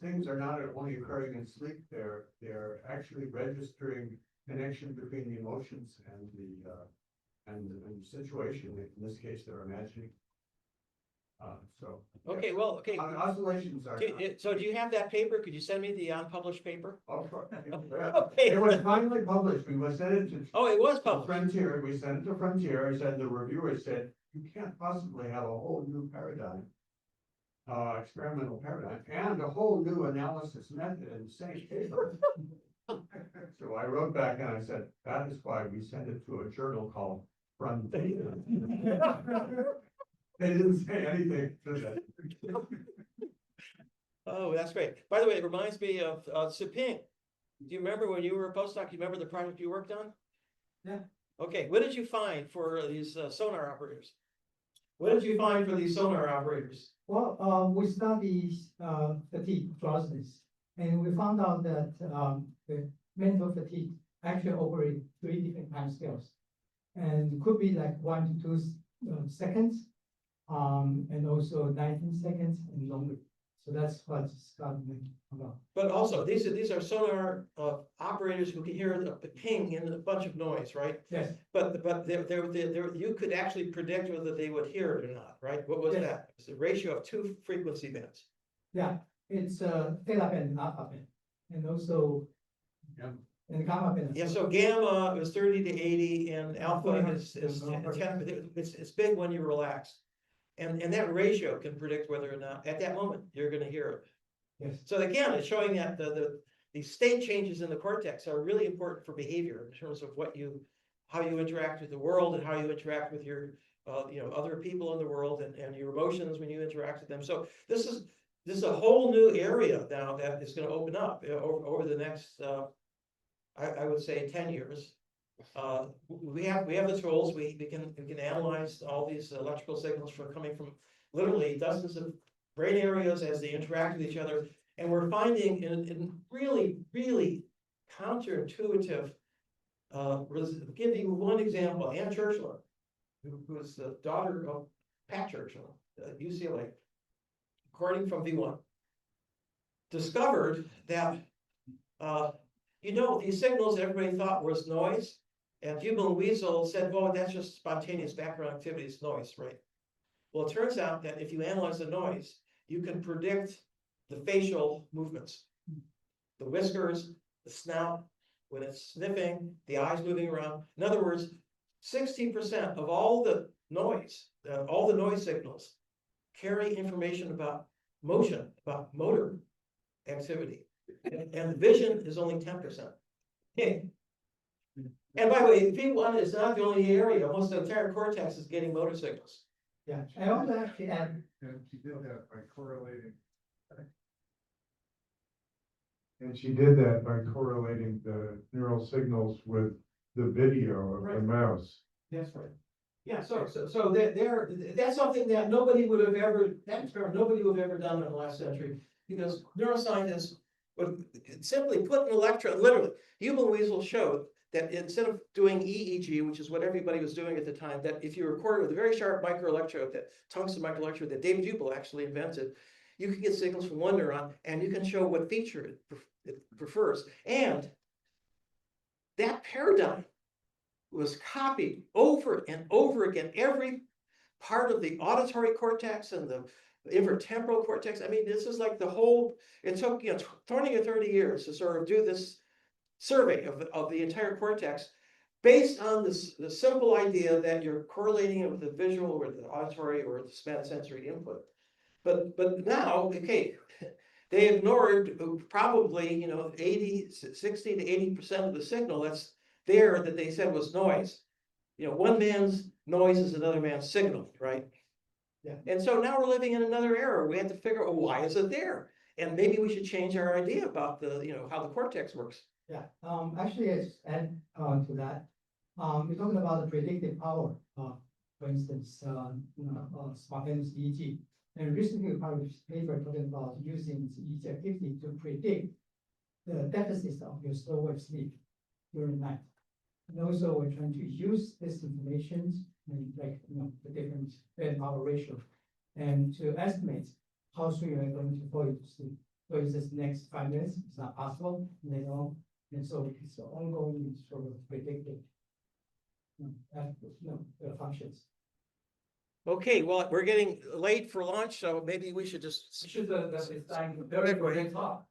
things are not only occurring in sleep. They're actually registering connection between the emotions and the situation. In this case, they're imagining. Okay, oscillations are. So do you have that paper? Could you send me the unpublished paper? Okay. It was finally published. We sent it to. Oh, it was published. Frontier. We sent it to Frontier, and the reviewer said, "You can't possibly have a whole new paradigm, experimental paradigm, and a whole new analysis method in the same paper." So I wrote back and I said, "That is why we sent it to a journal called Frontier." They didn't say anything to that. Oh, that's great. By the way, it reminds me of Siping. Do you remember when you were a postdoc? Do you remember the project you worked on? Yeah. Okay, what did you find for these sonar operators? What did you find for these sonar operators? Well, we studied fatigue drowsiness, and we found out that the mental fatigue actually operate 3 different time scales, and could be like 1 to 2 seconds, and also 19 seconds and longer. So that's what it's about. But also, these are sonar operators who can hear the ping and a bunch of noise, right? Yes. But you could actually predict whether they would hear it or not, right? What was Yes. that? It's the ratio of 2 frequency bands. Yeah, it's theta band and alpha band, and also and gamma band. Yeah, so gamma is 30 to 80 and alpha is 10. It's big when you relax. And that ratio can predict whether or not at that moment you're going to hear it. Yes. So again, it's showing that the state changes in the cortex are really important for behavior in terms of how you interact with the world and how you interact with your other people in the world and your emotions when you interact with them. So this is a whole new area now that is going to open up over the next I would say 10 years. We have the tools. We can analyze all these electrical signals coming from literally dozens of brain areas as they interact with each other, and we're finding in really counterintuitive. Give you one example. Ann Churchland, who is the daughter of Pat Churchland at UCLA, according from V1, discovered that you know, these signals everybody thought was noise. And Jubal and Weasel said, well, that's just spontaneous background activity, it's noise, right? Well, it turns out that if you analyze the noise, you can predict the facial movements. The whiskers, the snout, when it's sniffing, the eyes moving around. In other words, 60% of all the noise signals carry information about motion, about motor activity. And the vision is only 10%. Okay. And by the way, P1 is not the only area. Almost the entire cortex is getting motor signals. Yeah, I also actually add, And she did that by correlating. And she did that by correlating the neural signals with the video of the Right. mouse. That's right. Yeah, so that's something that nobody would have ever done in the last century, because neuroscientists would simply put an electrode, literally, Hubel Weasel showed that instead of doing EEG, which is what everybody was doing at the time, that if you record with a very sharp microelectrode, that tungsten microelectrode that David Hubel actually invented, you can get signals from one neuron and you can show what feature it prefers. And that paradigm was copied over and over again. Every part of the auditory cortex and the inferotemporal cortex. I mean, this is like the whole, it took 20 or 30 years to sort of do this survey of the entire cortex based on the simple idea that you're correlating it with the visual or the auditory or the somatosensory input. But now, okay, they ignored probably 60 to 80% of the signal that's there that they said was noise. One man's noise is another man's signal, right? Yeah. And so now we're living in another era. We have to figure out, why is it there? And maybe we should change our idea about how the cortex works. yeah, actually, I just add to that. We're talking about the predictive power, for instance, spontaneous EEG. And recently we published a paper talking about using EEG activity to predict the deficits of your slow wave sleep during night. And also we're trying to use this information and the different bed power ratio and to estimate how soon you're going to fall into sleep. For instance, next 5 minutes, it's not possible, and so it's ongoing sort of predictive functions. Okay, well, we're getting late for lunch, so maybe we should just. It's time for the talk.